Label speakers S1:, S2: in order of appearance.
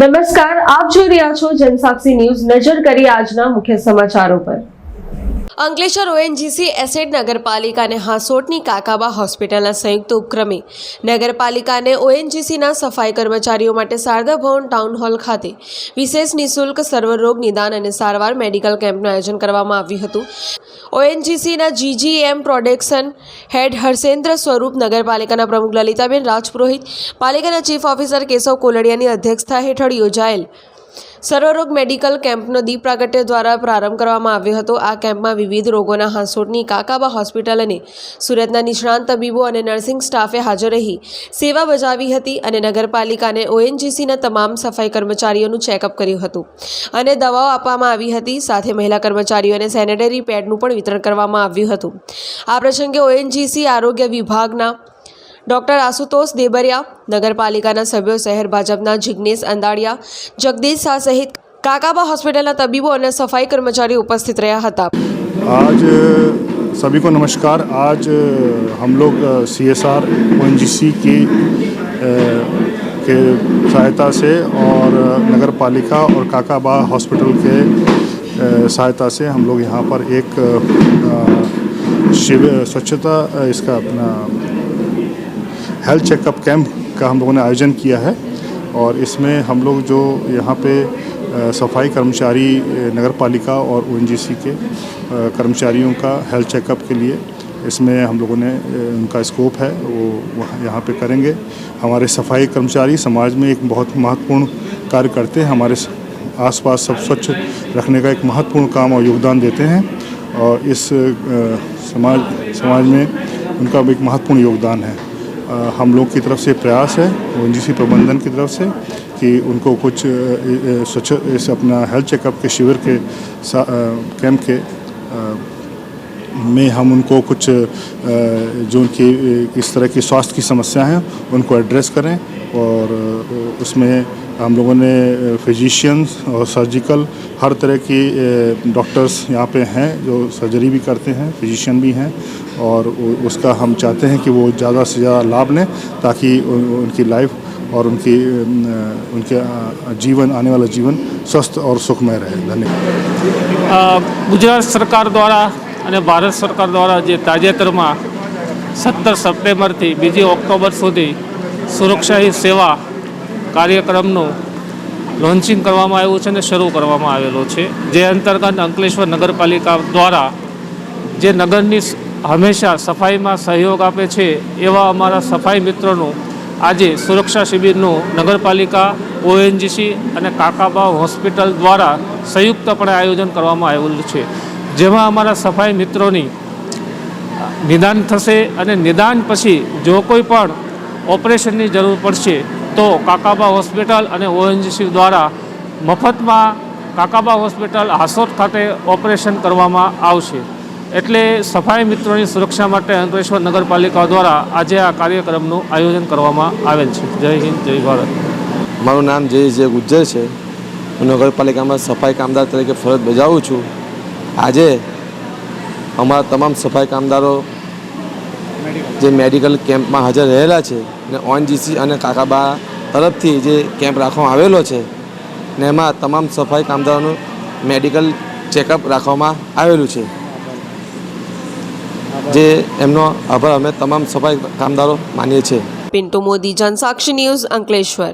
S1: નમસ્કાર, આપ જોઈ રહ્યા છો જનસાક્ષી ન્યૂઝ। નજર કરીએ આજના મુખ્ય સમાચારો પર। અંકલેશ્વર ઓએનજીસી એસેડ નગરપાલિકા અને હાંસોટની કાકાબા હોસ્પિટલના સંયુક્ત ઉપક્રમે નગરપાલિકા અને ઓએનજીસીના સફાઈ કર્મચારીઓ માટે શારદા ભવન ટાઉન હોલ ખાતે વિશેષ નિઃશુલ્ક સર્વરોગ નિદાન અને સારવાર મેડિકલ કેમ્પનું આયોજન કરવામાં આવ્યું હતું। ઓએનજીસીના જીજીએમ પ્રોડક્શન હેડ હર્ષેન્દ્ર સ્વરૂપ, નગરપાલિકાના પ્રમુખ લલિતાબેન રાજપુરોહિત, પાલિકાના ચીફ ઓફિસર કેશવ કોલડિયાની અધ્યક્ષતા હેઠળ યોજાયેલ સર્વરોગ મેડિકલ કેમ્પનો દીપ પ્રાગટ્ય દ્વારા પ્રારંભ કરવામાં આવ્યો હતો। આ કેમ્પમાં વિવિધ રોગોના હાંસોટની કાકાબા હોસ્પિટલ અને સુરતના નિષ્ણાંત તબીબો અને નર્સિંગ સ્ટાફે હાજર રહી સેવા બજાવી હતી અને નગરપાલિકા અને ઓએનજીસીના તમામ સફાઈ કર્મચારીઓનું ચેકઅપ કર્યું હતું અને દવાઓ આપવામાં આવી હતી। સાથે મહિલા કર્મચારીઓને સેનેટરી પેડનું પણ વિતરણ કરવામાં આવ્યું હતું। આ પ્રસંગે ઓએનજીસી આરોગ્ય વિભાગના ડોક્ટર આશુતોષ દેબરિયા, નગરપાલિકાના સભ્યો, શહેર ભાજપના જિગ્નેશ અંદાડિયા, જગદીશ શાહ सहित काकाबा हॉस्पिटल तबीबों और सफाई कर्मचारी उपस्थित रहा था।
S2: आज सभी को नमस्कार। आज हम लोग CSR ONGC की के सहायता से और नगर पालिका और काकाबा हॉस्पिटल के सहायता से हम लोग यहाँ पर एक शिविर स्वच्छता इसका अपना हेल्थ चेकअप कैंप का हम लोगों ने आयोजन किया है और इसमें हम लोग जो यहाँ पे सफाई कर्मचारी नगर पालिका और ONGC के कर्मचारियों का हेल्थ चेकअप के लिए इसमें हम लोगों ने उनका स्कोप है वो यहाँ पे करेंगे। हमारे सफाई कर्मचारी समाज में एक बहुत महत्वपूर्ण कार्य करते हैं, हमारे आसपास सब स्वच्छ रखने का एक महत्वपूर्ण काम और योगदान देते हैं और इस समाज में उनका एक महत्वपूर्ण योगदान है। हम लोग की तरफ से प्रयास है ONGC प्रबंधन की तरफ से कि उनको कुछ स्वच्छ इस अपना हेल्थ चेकअप के शिविर के कैंप के में हम उनको कुछ जो उनकी इस तरह की स्वास्थ्य की समस्या हैं उनको एड्रेस करें और उसमें हम लोगों ने फिजिशियंस और सर्जिकल हर तरह की डॉक्टर्स यहाँ पे हैं जो सर्जरी भी करते हैं, फिजिशियन भी हैं और उसका हम चाहते हैं कि वो ज़्यादा से ज़्यादा लाभ लें ताकि उनकी लाइफ और उनके जीवन आने वाला जीवन स्वस्थ और सुखमय रहे।
S3: धन्यवाद। गुजरात सरकार द्वारा અને ભારત સરકાર દ્વારા જે તાજેતરમાં 17 સપ્ટેમ્બરથી 2 ઓક્ટોબર સુધી સુરક્ષા હી સેવા કાર્યક્રમનું લોન્ચિંગ કરવામાં આવ્યું છે અને શરૂ કરવામાં આવેલો છે, જે અંતર્ગત અંકલેશ્વર નગરપાલિકા દ્વારા જે નગરની હંમેશા સફાઈમાં સહયોગ આપે છે એવા અમારા સફાઈ મિત્રોનું આજે સુરક્ષા શિબિરનું નગરપાલિકા, ONGC અને કાકાબા હોસ્પિટલ દ્વારા સંયુક્તપણે આયોજન કરવામાં આવેલું છે, જેમાં અમારા સફાઈ મિત્રોની નિદાન થશે અને નિદાન પછી જો કોઈ પણ ઓપરેશનની જરૂર પડશે તો કાકાબા હોસ્પિટલ અને ONGC દ્વારા મફતમાં કાકાબા હોસ્પિટલ હાંસોટ ખાતે ઓપરેશન કરવામાં આવશે। એટલે સફાઈ મિત્રોની સુરક્ષા માટે અંકલેશ્વર નગરપાલિકા દ્વારા આજે આ કાર્યક્રમનું આયોજન કરવામાં આવેલ છે। જય હિન્દ, જય ભારત।
S4: મારું નામ જે ગુજ્જર છે। હું નગરપાલિકામાં સફાઈ કામદાર તરીકે ફરજ બજાવું છું। આજે અમારા તમામ સફાઈ કામદારો જે મેડિકલ કેમ્પમાં હાજર રહેલા છે ને ONGC અને કાકાબા તરફથી જે કેમ્પ રાખવામાં આવેલો છે ને એમાં તમામ સફાઈ કામદારોનું મેડિકલ ચેકઅપ રાખવામાં આવેલું છે, જે એમનો આભાર અમે તમામ સફાઈ કામદારો માનીએ છીએ।
S1: पिंटू मोदी, जनसाक्षी न्यूज, अंकलेश्वर।